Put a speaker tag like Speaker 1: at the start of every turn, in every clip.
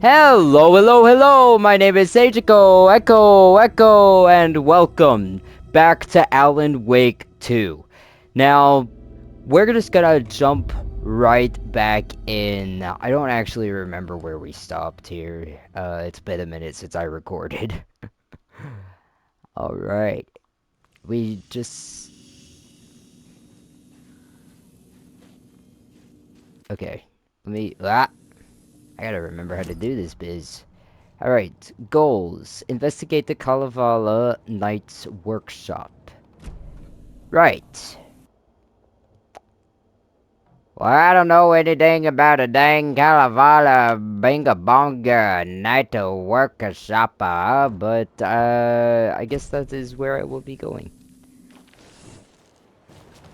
Speaker 1: Hello, hello, hello! My name is Sagecho, Echo, and welcome back to Alan Wake 2. Now, we're just gonna jump right back in. I don't actually remember where we stopped here. It's been a minute since I recorded. Alright. We just... Okay. I gotta remember how to do this biz. Alright, goals. Investigate the Kalevala Knight's workshop. Right. Well, I don't know anything about a dang Kalevala Bingabonga Night workshop, but, I guess that is where I will be going.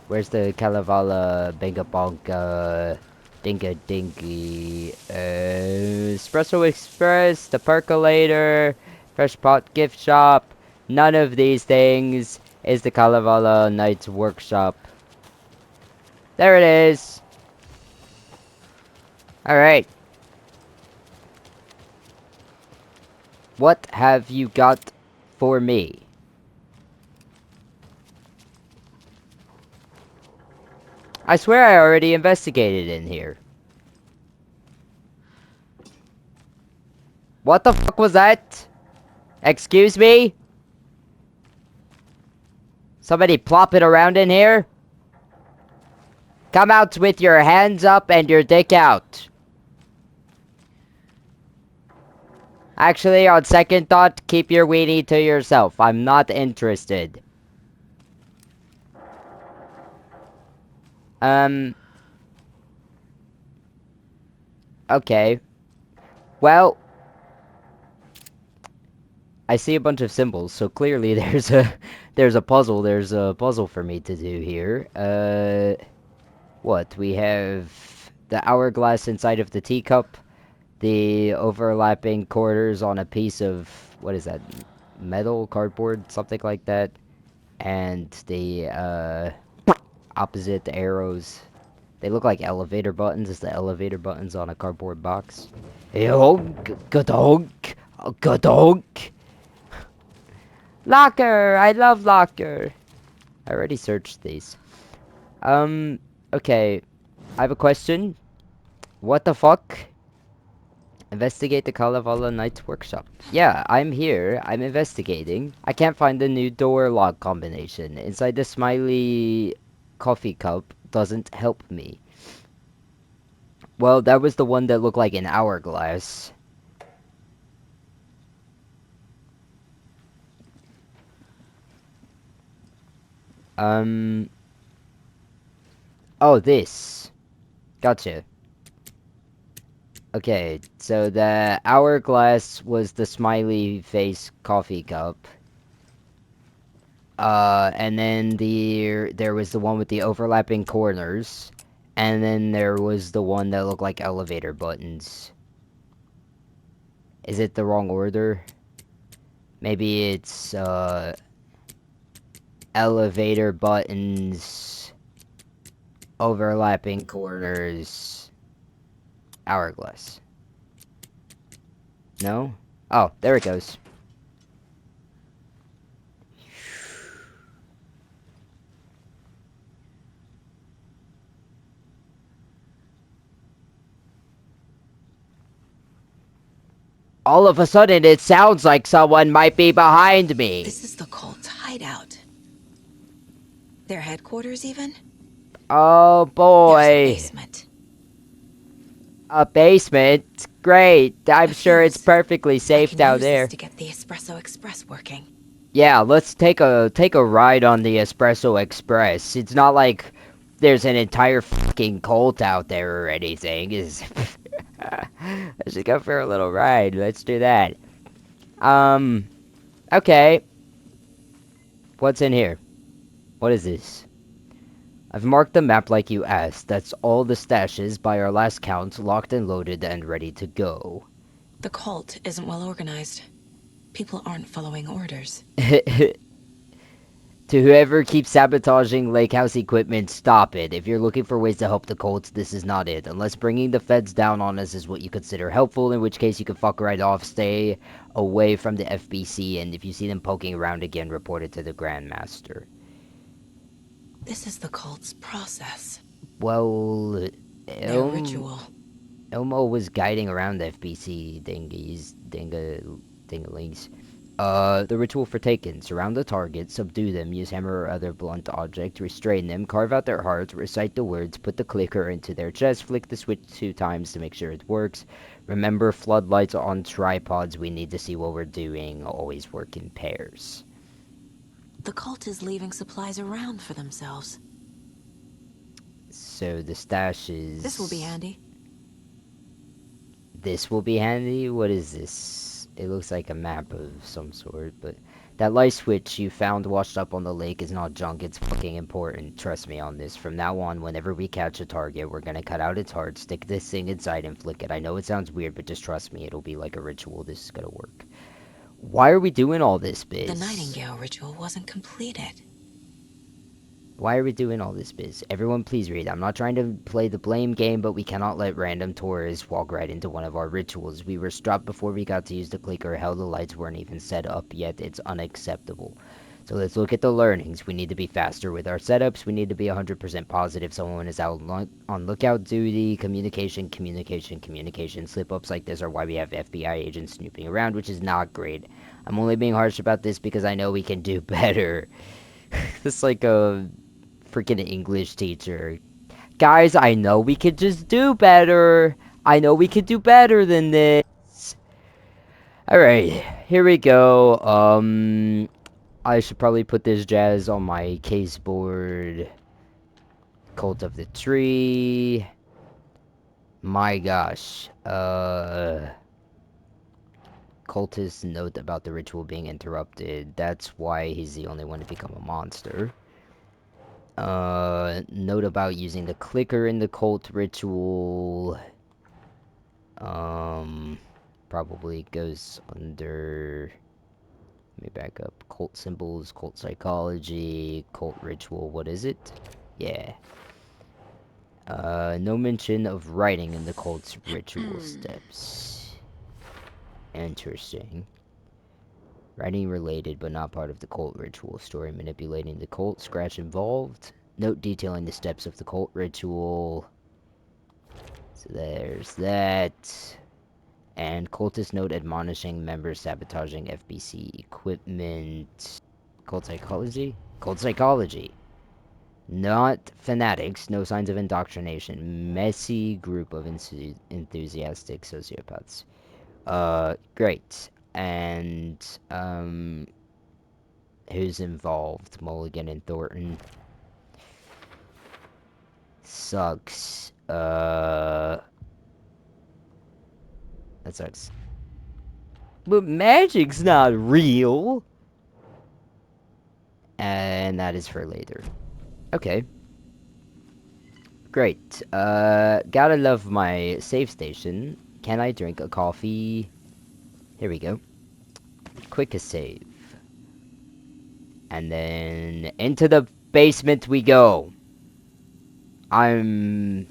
Speaker 1: Where's the Kalevala Bingabonga Dinga Dingy? Espresso Express, the Percolator, Fresh Pot Gift Shop. None of these things is the Kalevala Knight's workshop. There it is. Alright. What have you got for me? I swear I already investigated in here. What the fuck was that? Excuse me? Somebody plop it around in here? Come out with your hands up and your dick out. Actually, on second thought, keep your weenie to yourself. I'm not interested. Okay. Well, I see a bunch of symbols, so clearly there's a puzzle. There's a puzzle for me to do here. What? We have the hourglass inside of the teacup, the overlapping quarters on a piece of, what is that? Metal, cardboard, something like that, and the opposite arrows. They look like elevator buttons. It's the elevator buttons on a cardboard box. Yo, gadonk, gadonk. Locker! I love locker! I already searched these. Okay. I have a question. What the fuck? Investigate the Kalevala Knight's workshop. Yeah, I'm here. I'm investigating. I can't find the new door lock combination. Inside the smiley coffee cup doesn't help me. Well, that was the one that looked like an hourglass. Oh, this. Gotcha. Okay, so the hourglass was the smiley face coffee cup. And then there was the one with the overlapping corners. And then there was the one that looked like elevator buttons. Is it the wrong order? Maybe it's, elevator buttons, overlapping corners, hourglass. No? Oh, there it goes. All of a sudden, it sounds like someone might be behind me.
Speaker 2: This is the cult's hideout. Their headquarters, even?
Speaker 1: Oh boy.
Speaker 2: There's a basement.
Speaker 1: A basement? Great. I'm sure it's perfectly safe down there.
Speaker 2: To get the Espresso Express working.
Speaker 1: Yeah, let's take a ride on the Espresso Express. It's not like there's an entire fucking cult out there or anything. Let's just go for a little ride. Let's do that. Okay. What's in here? What is this? I've marked the map like you asked. That's all the stashes, by our last count, locked and loaded and ready to go.
Speaker 2: The cult isn't well organized. People aren't following orders.
Speaker 1: To whoever keeps sabotaging Lake House equipment, stop it. If you're looking for ways to help the Colts, this is not it. Unless bringing the feds down on us is what you consider helpful, in which case you can fuck right off. Stay away from the FBC, and if you see them poking around again, report it to the Grandmaster.
Speaker 2: This is the cult's process.
Speaker 1: Well,
Speaker 2: Their ritual.
Speaker 1: Elmo was guiding around the FBC dingalings. The ritual for taken. Surround the target, subdue them, use hammer or other blunt object, restrain them, carve out their hearts, recite the words, put the clicker into their chest, flick the switch 2 times to make sure it works. Remember, floodlights on tripods, we need to see what we're doing. Always work in pairs.
Speaker 2: The cult is leaving supplies around for themselves.
Speaker 1: So the stash is...
Speaker 2: This will be handy.
Speaker 1: This will be handy? What is this? It looks like a map of some sort, but... That light switch you found washed up on the lake is not junk, it's fucking important. Trust me on this. From now on, whenever we catch a target, we're gonna cut out its heart, stick this thing inside, and flick it. I know it sounds weird, but just trust me, it'll be like a ritual. This is gonna work. Why are we doing all this, biz?
Speaker 2: The Nightingale ritual wasn't completed.
Speaker 1: Why are we doing all this, biz? Everyone please read. I'm not trying to play the blame game, but we cannot let random tourists walk right into one of our rituals. We were stopped before we got to use the clicker. Hell, the lights weren't even set up yet. It's unacceptable. So let's look at the learnings. We need to be faster with our setups. We need to be 100% positive someone is out on lookout duty. Communication. Slip-ups like this are why we have FBI agents snooping around, which is not great. I'm only being harsh about this because I know we can do better. It's like a... freaking English teacher. Guys, I know we could just do better. I know we could do better than this. Alright, here we go. I should probably put this jazz on my case board. Cult of the Tree. My gosh. Cultist note about the ritual being interrupted. That's why he's the only one to become a monster. Note about using the clicker in the cult ritual. Probably goes under... Let me back up. Cult symbols, cult psychology, cult ritual, what is it? Yeah. No mention of writing in the cult's ritual steps. Interesting. Writing related, but not part of the cult ritual. Story manipulating the cult. Scratch involved. Note detailing the steps of the cult ritual. So there's that. And cultist note admonishing members sabotaging FBC equipment. Cult psychology? Cult psychology. Not fanatics. No signs of indoctrination. Messy group of enthusiastic sociopaths. Great. And, who's involved? Mulligan and Thornton. Sucks. That sucks. But magic's not real! And that is for later. Okay. Great. Gotta love my save station. Can I drink a coffee? Here we go. Quick a save. And then into the basement we go. I'm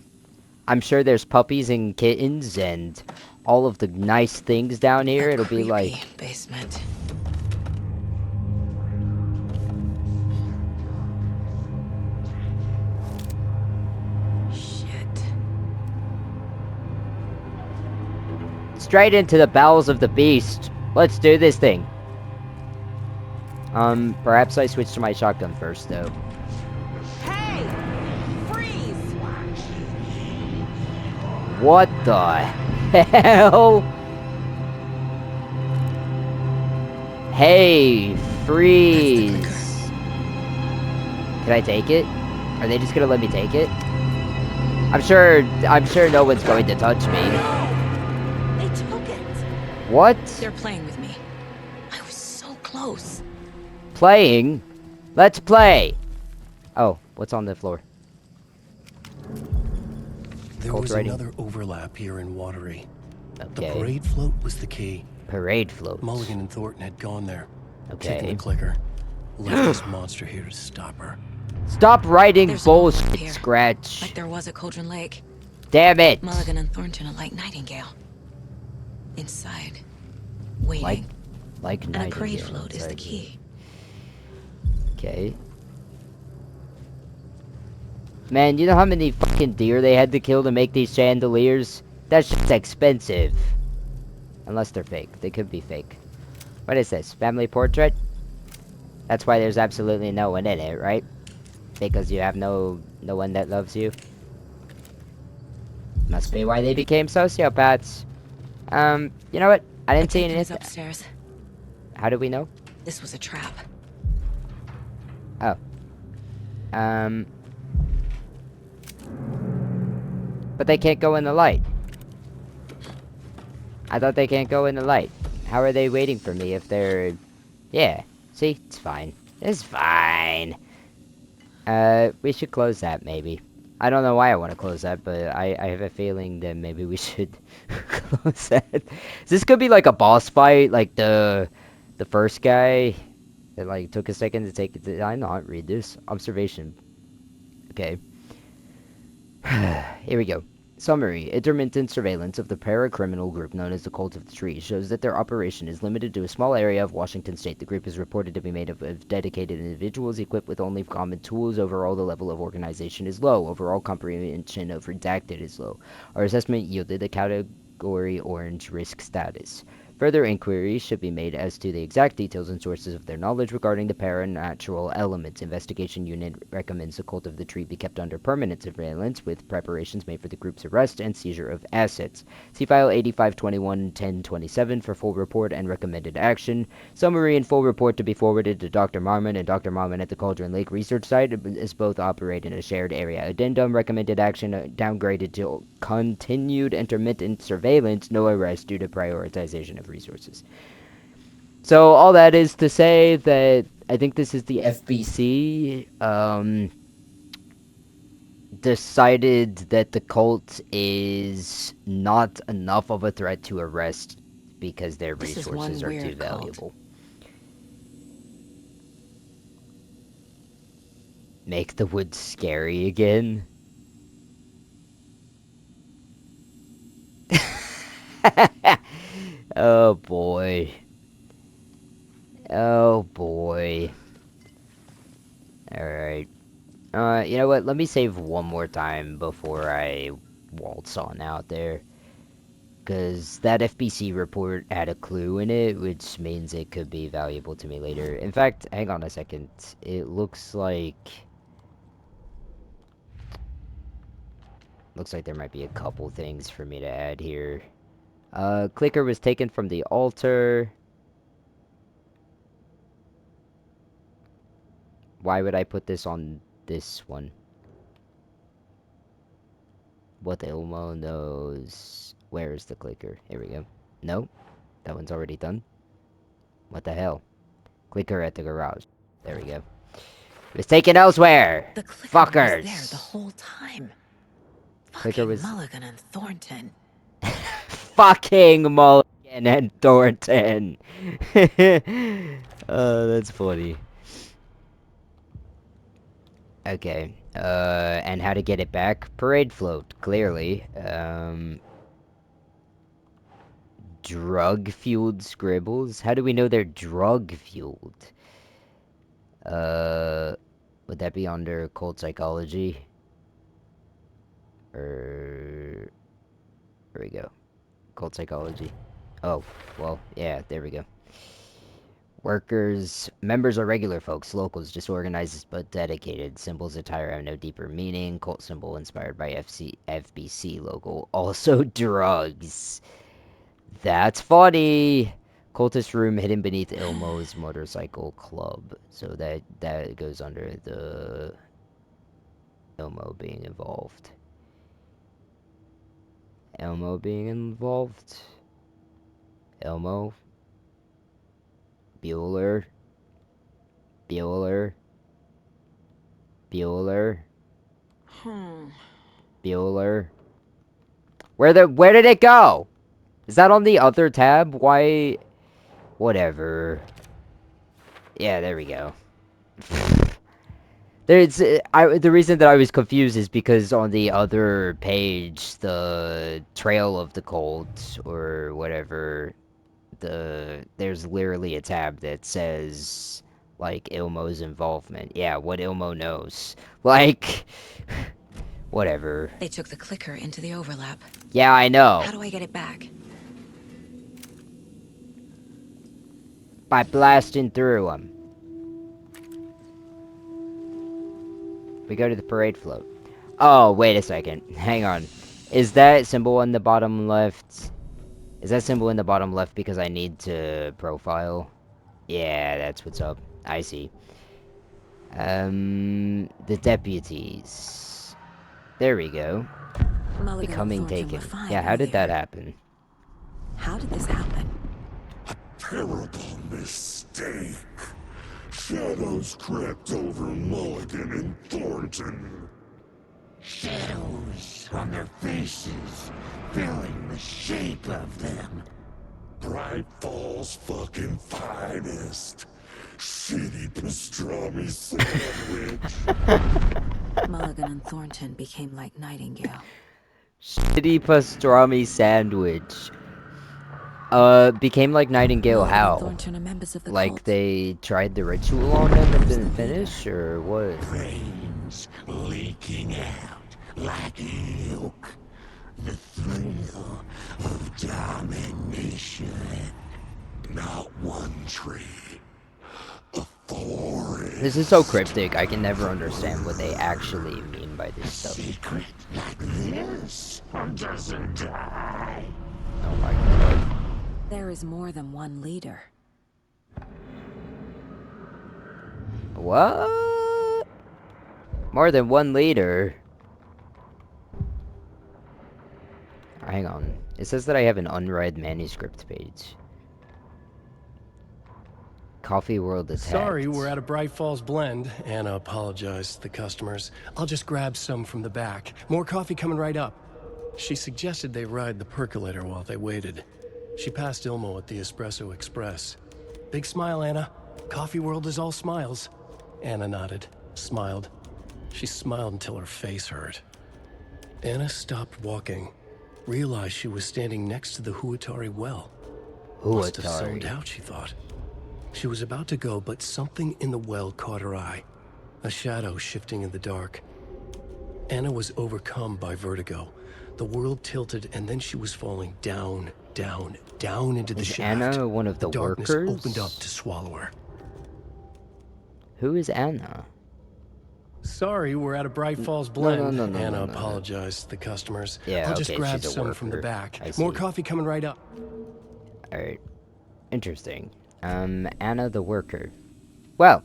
Speaker 1: sure there's puppies and kittens and all of the nice things down here. It'll be like
Speaker 2: basement. Shit.
Speaker 1: straight into the bowels of the beast. Let's do this thing. Perhaps I switch to my shotgun first, though.
Speaker 2: Hey! Freeze!
Speaker 1: What the hell? Hey, freeze. Can I take it? Are they just gonna let me take it? I'm sure no one's going to touch me.
Speaker 2: They took it.
Speaker 1: What?
Speaker 2: They're playing with me. I was so close.
Speaker 1: Playing? Let's play. Oh, what's on the floor?
Speaker 3: There was another overlap here in Watery.
Speaker 1: Okay.
Speaker 3: The parade float was the key.
Speaker 1: Parade float.
Speaker 3: Mulligan and Thornton had gone there.
Speaker 1: Okay.
Speaker 3: Taken the clicker. Left this monster here to stop her.
Speaker 1: Stop writing
Speaker 2: There's no one up
Speaker 1: bullshit,
Speaker 2: here,
Speaker 1: Scratch.
Speaker 2: like there was at Cauldron Lake.
Speaker 1: Damn it.
Speaker 2: Mulligan and Thornton are like Nightingale. Inside,
Speaker 1: Like
Speaker 2: waiting. And a
Speaker 1: Nightingale.
Speaker 2: parade float is the
Speaker 1: inside.
Speaker 2: key.
Speaker 1: Okay. Man, you know how many fucking deer they had to kill to make these chandeliers? That shit's expensive. Unless they're fake. They could be fake. What is this? Family portrait? That's why there's absolutely no one in it, right? Because you have no one that loves you. Must be why they became sociopaths. You know what? I didn't see
Speaker 2: Is
Speaker 1: anything.
Speaker 2: upstairs.
Speaker 1: How do we know?
Speaker 2: This was a trap.
Speaker 1: Oh. But they can't go in the light. I thought they can't go in the light. How are they waiting for me if they're... Yeah. See? It's fine. It's fine. We should close that, maybe. I don't know why I want to close that, but I have a feeling that maybe we should close that. This could be like a boss fight, like the first guy that like took a second to take it. Did I not read this? Observation. Okay. Here we go. Summary. Intermittent surveillance of the para-criminal group known as the Cult of the Tree shows that their operation is limited to a small area of Washington state. The group is reported to be made up of dedicated individuals equipped with only common tools. Overall, the level of organization is low. Overall comprehension of redacted is low. Our assessment yielded a category orange risk status. Further inquiries should be made as to the exact details and sources of their knowledge regarding the paranatural elements. Investigation Unit recommends the Cult of the Tree be kept under permanent surveillance, with preparations made for the group's arrest and seizure of assets. See File 8521-1027 for full report and recommended action. Summary and full report to be forwarded to Dr. Marmon and Dr. Marmon at the Cauldron Lake Research Site, as both operate in a shared area. Addendum recommended action downgraded to continued intermittent surveillance, no arrest due to prioritization of resources. So all that is to say that I think this is the FBC decided that the cult is not enough of a threat to arrest because their resources are too valuable. Make the woods scary again? Oh boy. Oh boy. Alright. You know what? Let me save one more time before I waltz on out there. Because that FBC report had a clue in it, which means it could be valuable to me later. In fact, hang on a second. It looks like... Looks like there might be a couple things for me to add here. Clicker was taken from the altar. Why would I put this on this one? What the Elmo knows. Where is the clicker? Here we go. No, that one's already done. What the hell? Clicker at the garage. There we go. It was taken elsewhere.
Speaker 2: The clicker
Speaker 1: Fuckers.
Speaker 2: was there the whole time.
Speaker 1: Clicker
Speaker 2: Fucking
Speaker 1: was
Speaker 2: Mulligan and Thornton.
Speaker 1: fucking Mulligan and Thornton. Oh, that's funny. Okay. And how to get it back? Parade float, clearly. Drug-fueled scribbles? How do we know they're drug-fueled? Would that be under cold psychology? There we go. Cold psychology. Oh, well, yeah, there we go. Workers, members are regular folks, locals, disorganized but dedicated. Symbols attire have no deeper meaning. Cult symbol inspired by FBC logo. Also drugs. That's funny. Cultist room hidden beneath Ilmo's motorcycle club. So that goes under the Elmo being involved. Elmo being involved. Elmo. Bueller. Bueller. Bueller. Bueller. Where did it go? Is that on the other tab? Why? Whatever. Yeah, there we go. The reason that I was confused is because on the other page, the Trail of the Cult or whatever, there's literally a tab that says like Ilmo's involvement. Yeah, what Ilmo knows. Like, whatever.
Speaker 2: They took the clicker into the overlap.
Speaker 1: Yeah, I know.
Speaker 2: How do I get it back?
Speaker 1: By blasting through them. We go to the parade float. Oh, wait a second. Hang on. Is that symbol in the bottom left? Is that symbol in the bottom left because I need to profile? Yeah, that's what's up. I see. The deputies. There we go.
Speaker 2: Mulligan
Speaker 1: Becoming
Speaker 2: and Thornton
Speaker 1: taken.
Speaker 2: were fine
Speaker 1: Yeah, how did that
Speaker 2: earlier.
Speaker 1: happen?
Speaker 2: How did this happen?
Speaker 4: Terrible mistake. Shadows crept over Mulligan and Thornton. Shadows on their faces, filling the shape of them. Bright Falls fucking finest. Shitty pastrami sandwich.
Speaker 2: Mulligan and Thornton became like Nightingale.
Speaker 1: Shitty pastrami sandwich. Became like Nightingale
Speaker 2: Mulligan and
Speaker 1: how?
Speaker 2: Thornton are members of the
Speaker 1: Like
Speaker 2: cult.
Speaker 1: they tried the ritual on them and didn't finish, or what?
Speaker 4: Brains leaking out like milk. The thrill of domination. Not one tree. A forest.
Speaker 1: This is so cryptic, I can never understand what they actually mean by this stuff.
Speaker 4: Secret like this doesn't die.
Speaker 1: Oh my god.
Speaker 2: There is more than one leader.
Speaker 1: What? More than one leader? Hang on. It says that I have an unread manuscript page. Coffee World attacked.
Speaker 3: Sorry, we're out of Bright Falls blend. Anna apologized to the customers. I'll just grab some from the back. More coffee coming right up. She suggested they ride the percolator while they waited. She passed Ilmo at the Espresso Express. Big smile, Anna. Coffee World is all smiles. Anna nodded, smiled. She smiled until her face hurt. Anna stopped walking, realized she was standing next to the Huatari well. Must have zoned
Speaker 1: Huatari.
Speaker 3: out, she thought. She was about to go, but something in the well caught her eye. A shadow shifting in the dark. Anna was overcome by vertigo. The world tilted, and then she was falling down, down, down into the
Speaker 1: Is
Speaker 3: shaft.
Speaker 1: Anna one of the
Speaker 3: darkness
Speaker 1: workers?
Speaker 3: opened up to swallow her.
Speaker 1: Who is Anna?
Speaker 3: Sorry, we're out of Bright Falls blend.
Speaker 1: no,
Speaker 3: Anna
Speaker 1: no.
Speaker 3: apologized to the customers.
Speaker 1: Yeah,
Speaker 3: I'll just
Speaker 1: okay,
Speaker 3: grab
Speaker 1: she's a
Speaker 3: some from the
Speaker 1: worker.
Speaker 3: back.
Speaker 1: I
Speaker 3: More
Speaker 1: see.
Speaker 3: coffee coming right up.
Speaker 1: Alright. Interesting. Anna the worker. Well,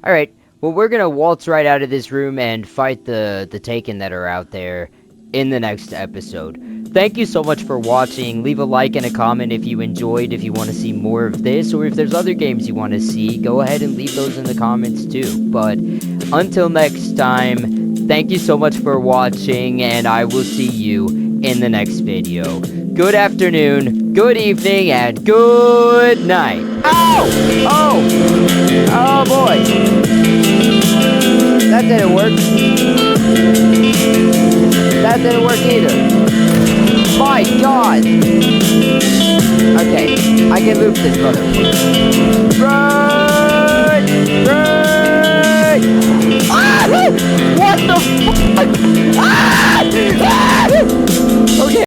Speaker 1: alright. Well, we're gonna waltz right out of this room and fight the Taken that are out there in the next episode. Thank you so much for watching. Leave a like and a comment if you enjoyed, if you want to see more of this, or if there's other games you want to see, go ahead and leave those in the comments too. But until next time, thank you so much for watching, and I will see you in the next video. Good afternoon, good evening, and good night. Ow! Oh! Oh boy! That didn't work. That didn't work either. My god! Okay, I can loop this brother. Run! Run! Ah! What the fuck? Ah! Ah! Okay.